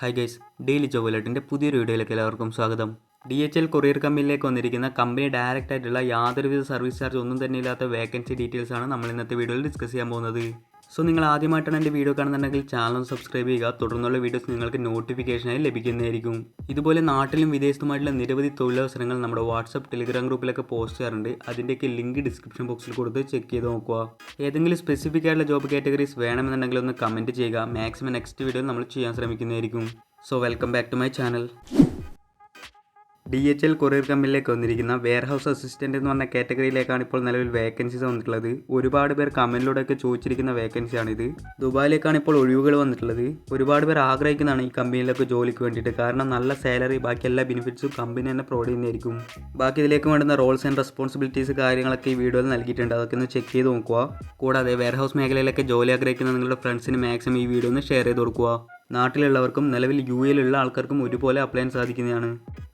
Hi guys, daily job അലേർട്ടിൻ്റെ പുതിയൊരു വീഡിയോയിലേക്ക് എല്ലാവർക്കും സ്വാഗതം. DHL കൊറിയർ കമ്പനിയിലേക്ക് വന്നിരിക്കുന്ന കമ്പനി ഡയറക്റ്റ് ആയിട്ടുള്ള യാതൊരുവിധ സർവീസ് ചാർജ് ഒന്നും തന്നെ ഇല്ലാത്ത വേക്കൻസി ഡീറ്റെയിൽസ് ആണ് നമ്മൾ ഇന്നത്തെ വീഡിയോയിൽ ഡിസ്കസ് ചെയ്യാൻ പോകുന്നത്. സോ നിങ്ങൾ ആദ്യമായിട്ടാണ് എൻ്റെ വീഡിയോ കാണുന്നുണ്ടെങ്കിൽ ചാനൽ സബ്സ്ക്രൈബ് ചെയ്യുക. തുടർന്നുള്ള വീഡിയോസ് നിങ്ങൾക്ക് നോട്ടിഫിക്കേഷനായി ലഭിക്കുന്നതായിരിക്കും. ഇതുപോലെ നാട്ടിലും വിദേശത്തുമായിട്ടുള്ള നിരവധി തൊഴിലവസരങ്ങൾ നമ്മുടെ വാട്സപ്പ് ടെലിഗ്രാം ഗ്രൂപ്പിലൊക്കെ പോസ്റ്റ് ചെയ്യാറുണ്ട്. അതിൻ്റെയൊക്കെ ലിങ്ക് ഡിസ്ക്രിപ്ഷൻ ബോക്സിൽ കൊടുത്ത് ചെക്ക് ചെയ്ത് നോക്കുക. ഏതെങ്കിലും സ്പെസിഫിക് ആയിട്ടുള്ള ജോബ് കാറ്റഗറീസ് വേണമെന്നുണ്ടെങ്കിൽ ഒന്ന് കമൻറ്റ് ചെയ്യുക. മാക്സിമം നെക്സ്റ്റ് വീഡിയോയിൽ നമ്മൾ ചെയ്യാൻ ശ്രമിക്കുന്നതായിരിക്കും. So welcome back to my channel. DHL courier കമ്പനിയിലേക്ക് വന്നിരിക്കുന്ന വെയർ ഹൗസ് അസിസ്റ്റൻ്റ് എന്ന് പറഞ്ഞ കാറ്റഗറിയിലേക്കാണ് ഇപ്പോൾ നിലവിൽ വേക്കൻസീസ് വന്നിട്ടുള്ളത്. ഒരുപാട് പേർ കമൻറ്റിലൂടെയൊക്കെ ചോദിച്ചിരിക്കുന്ന വേക്കൻസിയാണിത്. ദുബായിലേക്കാണ് ഇപ്പോൾ ഒഴിവുകൾ വന്നിട്ടുള്ളത്. ഒരുപാട് പേർ ആഗ്രഹിക്കുന്നതാണ് ഈ കമ്പനിയിലൊക്കെ ജോലിക്ക് വേണ്ടിയിട്ട്. കാരണം നല്ല സാലറി, ബാക്കി എല്ലാ ബെനിഫിറ്റ്സും കമ്പനി തന്നെ പ്രൊവൈഡ് ചെയ്യുന്നതായിരിക്കും. ബാക്കി ഇതിലേക്ക് വേണ്ടുന്ന റോൾസ് ആൻഡ് റെസ്പോൺസിബിലിറ്റീസ് കാര്യങ്ങളൊക്കെ ഈ വീഡിയോയിൽ നൽകിയിട്ടുണ്ട്. അതൊക്കെ ഒന്ന് ചെക്ക് ചെയ്ത് നോക്കുക. കൂടാതെ വെയർ ഹൗസ് മേഖലയിലൊക്കെ ജോലി ആഗ്രഹിക്കുന്ന നിങ്ങളുടെ ഫ്രണ്ട്സിന് മാക്സിമം ഈ വീഡിയോ ഒന്ന് ഷെയർ ചെയ്ത് കൊടുക്കുക. നാട്ടിലുള്ളവർക്കും നിലവിൽ UAE-ലുള്ള ആൾക്കാർക്കും ഒരുപോലെ അപ്ലൈ ചെയ്യാൻ സാധിക്കുന്നതാണ്.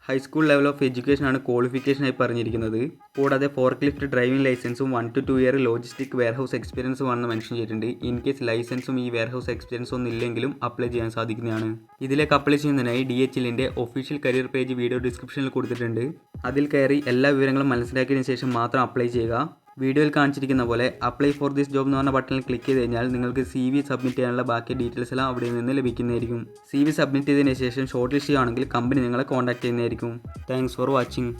ഹൈസ്കൂൾ ലെവൽ ഓഫ് എഡ്യൂക്കേഷനാണ് ക്വാളിഫിക്കേഷനായി പറഞ്ഞിരിക്കുന്നത്. കൂടാതെ ഫോർക്ലിഫ്റ്റ് ഡ്രൈവിംഗ് ലൈസൻസും 1 to 2 year logistic warehouse എക്സ്പീരിയൻസും ആണെന്ന് മെൻഷൻ ചെയ്തിട്ടുണ്ട്. ഇൻ കേസ് ലൈസൻസും ഈ വെയർ ഹൗസ് എക്സ്പീരിയൻസും ഒന്നും ഇല്ലെങ്കിലും അപ്ലൈ ചെയ്യാൻ സാധിക്കുന്നതാണ്. ഇതിലേക്ക് അപ്ലൈ ചെയ്യുന്നതിനായി DHLൻ്റെ ഒഫീഷ്യൽ കരിയർ പേജ് വീഡിയോ ഡിസ്ക്രിപ്ഷനിൽ കൊടുത്തിട്ടുണ്ട്. അതിൽ കയറി എല്ലാ വിവരങ്ങളും മനസ്സിലാക്കിയതിനു ശേഷം മാത്രം അപ്ലൈ ചെയ്യുക. വീഡിയോയിൽ കാണിച്ചിരിക്കുന്ന പോലെ അപ്ലൈ ഫോർ ദിസ് ജോബ് എന്ന് പറഞ്ഞ ബട്ടണിൽ ക്ലിക്ക് ചെയ്ത് കഴിഞ്ഞാൽ നിങ്ങൾക്ക് CV സബ്മിറ്റ് ചെയ്യാനുള്ള ബാക്കി ഡീറ്റെയിൽസ് എല്ലാം അവിടെ നിന്ന് ലഭിക്കുന്നതായിരിക്കും. CV സബ്മിറ്റ് ചെയ്തതിന് ശേഷം ഷോർട്ട് ലിസ്റ്റ് ചെയ്യുകയാണെങ്കിൽ കമ്പനി നിങ്ങളെ കോൺടാക്ട് ചെയ്യുന്നതായിരിക്കും. Thanks for watching.